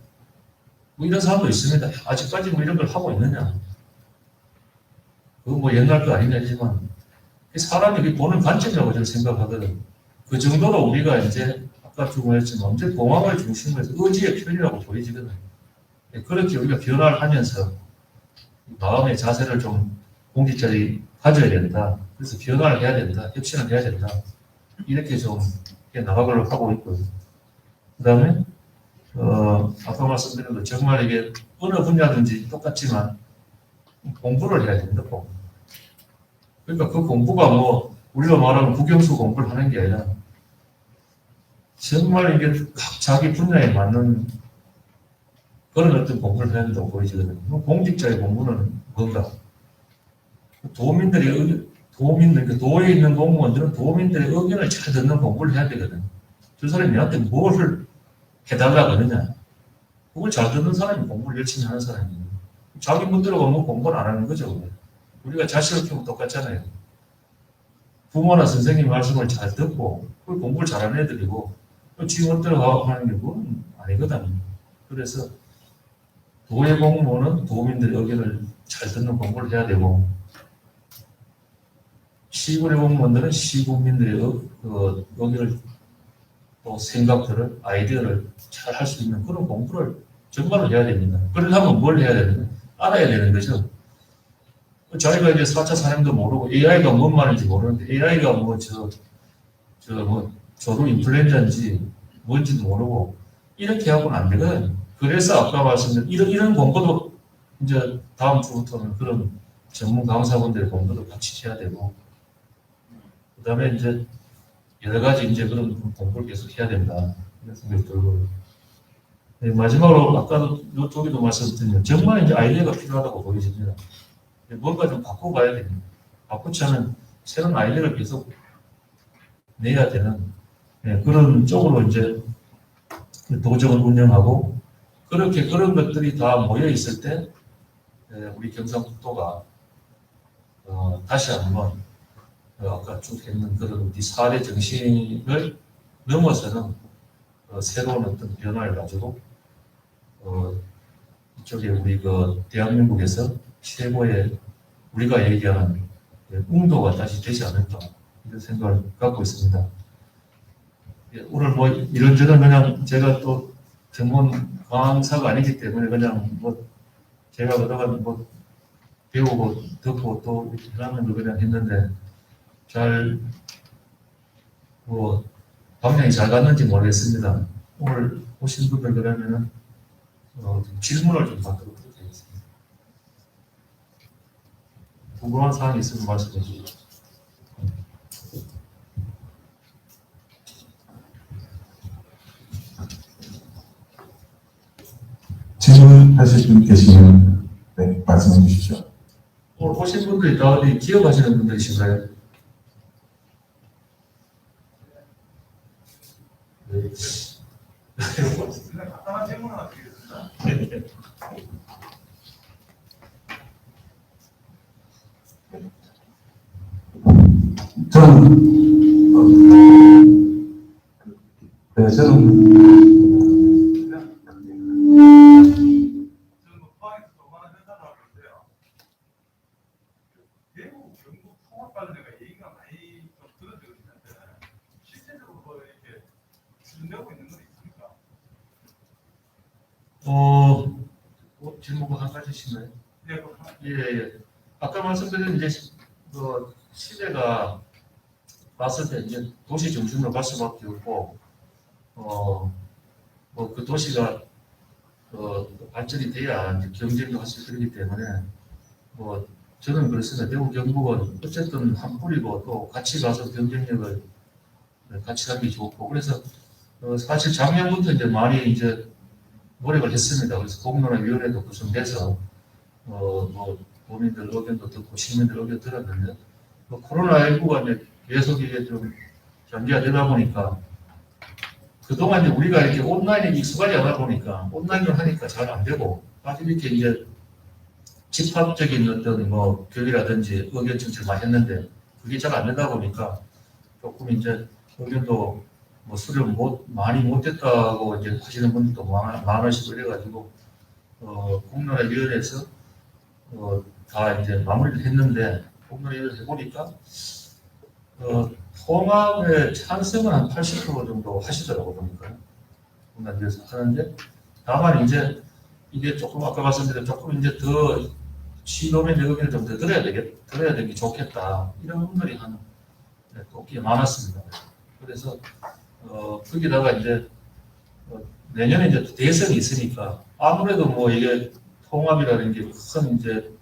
뭐 이런 사람도 있습니다. 아직까지 뭐 이런 걸 하고 있느냐. 그거 뭐 옛날 거 아니냐 하지만 사람이 보는 관점이라고 저는 생각하거든. 그 정도로 우리가 이제 아까 주문했지만 언제 공학을 중심으로 해서 의지의 편이라고 보여지거든. 그렇게 우리가 변화를 하면서 마음의 자세를 좀 공직자들이 가져야 된다. 그래서 변화를 해야 된다. 혁신을 해야 된다. 이렇게 좀 나가려고 하고 있고요. 그 다음에 아까 말씀드린 대로 정말 이게 어느 분야든지 똑같지만 공부를 해야 된다. 공부. 그러니까 그 공부가 뭐 우리가 말하는 국영수 공부를 하는 게 아니라 정말 이게 각 자기 분야에 맞는 그런 어떤 공부를 해야 된다고 보여지거든요. 공직자의 공부는 뭔가 그 도에 있는 공무원들은 도민들의 의견을 잘 듣는 공부를 해야 되거든. 저 사람이 내한테 뭘 해달라고 하느냐. 그걸 잘 듣는 사람이 공부를 열심히 하는 사람이에요. 자기 문대로 뭐 공부를 안 하는 거죠. 우리가 자식을 키우면 똑같잖아요. 부모나 선생님 말씀을 잘 듣고 그걸 공부를 잘하는 애들이고 지 멋대로 하는 게 그건 아니거든요. 그래서 도의 공무원은 도민들의 의견을 잘 듣는 공부를 해야 되고 시군의 공무원들은 시국민들의 의견을 또 생각들을 아이디어를 잘 할 수 있는 그런 공부를 정말로 해야 됩니다. 그러려면 뭘 해야 되느냐? 알아야 되는 거죠. 저희가 이제 4차 산업도 모르고 AI가 뭔 말인지 모르는데 AI가 뭐 조류 인플루엔자인지 뭔지도 모르고 이렇게 하고는 안 되거든요. 그래서 아까 말씀드린 이런 공부도 이제 다음 주부터는 그런 전문 강사분들의 공부도 같이 해야 되고 그 다음에 이제 여러 가지 이제 그런 공부를 계속 해야 된다. 이런 생각이 들고 마지막으로 아까도 이쪽에도 말씀드린 정말 이제 아이디어가 필요하다고 보여집니다. 뭔가 좀 바꿔봐야 됩니다. 바꾸지 않은 새로운 아이디어를 계속 내야 되는 그런 쪽으로 이제 도정을 운영하고 그렇게 그런 것들이 다 모여 있을 때 우리 경상북도가 다시 한번 아까 쭉 했는 그런 우리 사회 정신을 넘어서는 새로운 어떤 변화를 가지고 이쪽에 우리 그 대한민국에서 최고의 우리가 얘기하는 웅도가 다시 되지 않을까 이런 생각을 갖고 있습니다. 오늘 뭐 이런저런 그냥 제가 또 전문 강사가 아니기 때문에 그냥 뭐 제가 그동안 뭐 배우고 듣고 또 하는 걸 그냥 했는데 잘 뭐 방향이 잘 갔는지 모르겠습니다. 오늘 오신 분들 그러면은 질문을 좀 받도록 하겠습니다. 궁금한 사항이 있으면 말씀해 주시죠. 질문하실 분 계시면 네, 말씀해 주시죠. 오늘 오신 분들이 다 어디 기억하시는 분들이신가요? 네. 간단한 질문 하나 드리겠습니다. 저는 포항에서 조만한 회사를 하고 있어요. 대구, 경북 통합 관련해가 얘기가 많이 좀 들어지고 있는데 실제적으로 뭐 이렇게 진행되고 있는 건 있습니까? 질문 한 가지씩나요? 네, 그렇습니다. 예. 아까 말씀드린 이제 그 시대가 봤을 때 이제 도시 중심으로 갈 수밖에 없고, 뭐 그 도시가 발전이 돼야 이제 경쟁도 할 수 있기 때문에 뭐 저는 그렇습니다. 대구 경북은 어쨌든 한 뿌리고 또 같이 가서 경쟁력을 같이 하기 좋고 그래서 사실 작년부터 이제 많이 이제 노력을 했습니다. 그래서 공론화위원회도 구성돼서 뭐 도민들 의견도 듣고 시민들 의견 들었는데 코로나19가 이제 계속 이게 좀 전개가 되다 보니까 그동안 이제 우리가 이렇게 온라인에 익숙하지 않아 보니까 온라인을 하니까 잘 안 되고 사실 이렇게 이제 집합적인 어떤 뭐 교류라든지 의견 청취를 많이 했는데 그게 잘 안 되다 보니까 조금 이제 의견도 뭐 수렴 많이 못했다고 이제 하시는 분들도 많으시고 이래가지고 공론화위원회에서 다 이제 마무리를 했는데 공론화위원회 해보니까 통합에 찬성은 한 80% 정도 하시더라고 보니까 공론화위원회에서 하는데 다만 이제 이게 조금 아까 말씀드린 조금 이제 더 시도면 의견을 좀 더 들어야 되는 게 좋겠다 이런 분들이 꽤 많았습니다. 그래서 거기다가 이제 내년에 이제 대선이 있으니까 아무래도 뭐 이게 통합이라는 게 큰 이제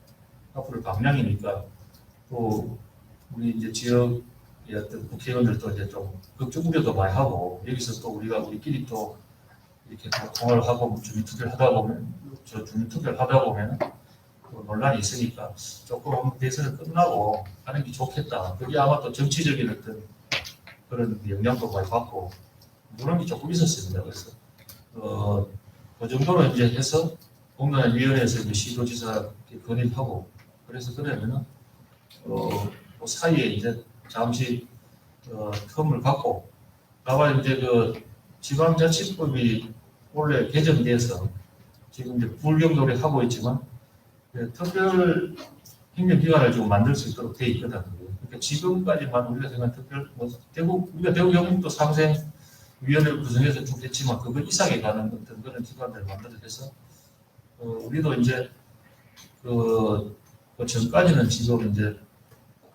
앞으로 방향이니까 또 우리 이제 지역의 어떤 국회의원들도 이제 좀 걱정 우려도 많이 하고 여기서 또 우리끼리 또 이렇게 통화를 하고 주민투표를 하다 보면 또 논란이 있으니까 조금 대선을 끝나고 하는 게 좋겠다. 그게 아마 또 정치적인 어떤 그런 영향도 많이 받고 그런 게 조금 있었습니다. 그래서 그 정도로 이제 해서 공론화위원회에서 이제 시도지사 건의하고 그래서 그러면은 그 사이에 이제 잠시 텀을 갖고 다만 이제 그 지방자치법이 원래 개정돼서 지금 이제 불경도를 하고 있지만 특별 행정기관을 좀 만들 수 있도록 돼 있거든. 그러니까 지금까지만 우리가 생각한 우리가 대구 경북도 상생위원회를 구성해서 쭉 했지만 그거 이상에 가는 어떤 그런 기관들을 만들어서 우리도 이제 그 전까지는 지금 이제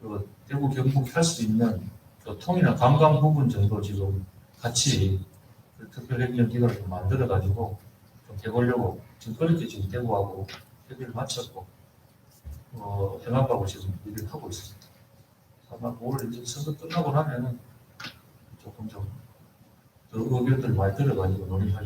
그 대구 경북 할 수 있는 교통이나 관광 부분 정도 지금 같이 그 특별행정기관을 좀 만들어가지고 좀 해보려고 지금 그렇게 지금 대구하고 협의를 마쳤고 행안부하고 지금 일을 하고 있습니다. 아마 5월 이제 선거 끝나고 나면은 조금 좀 더 의견들 많이 들어가지고 논의할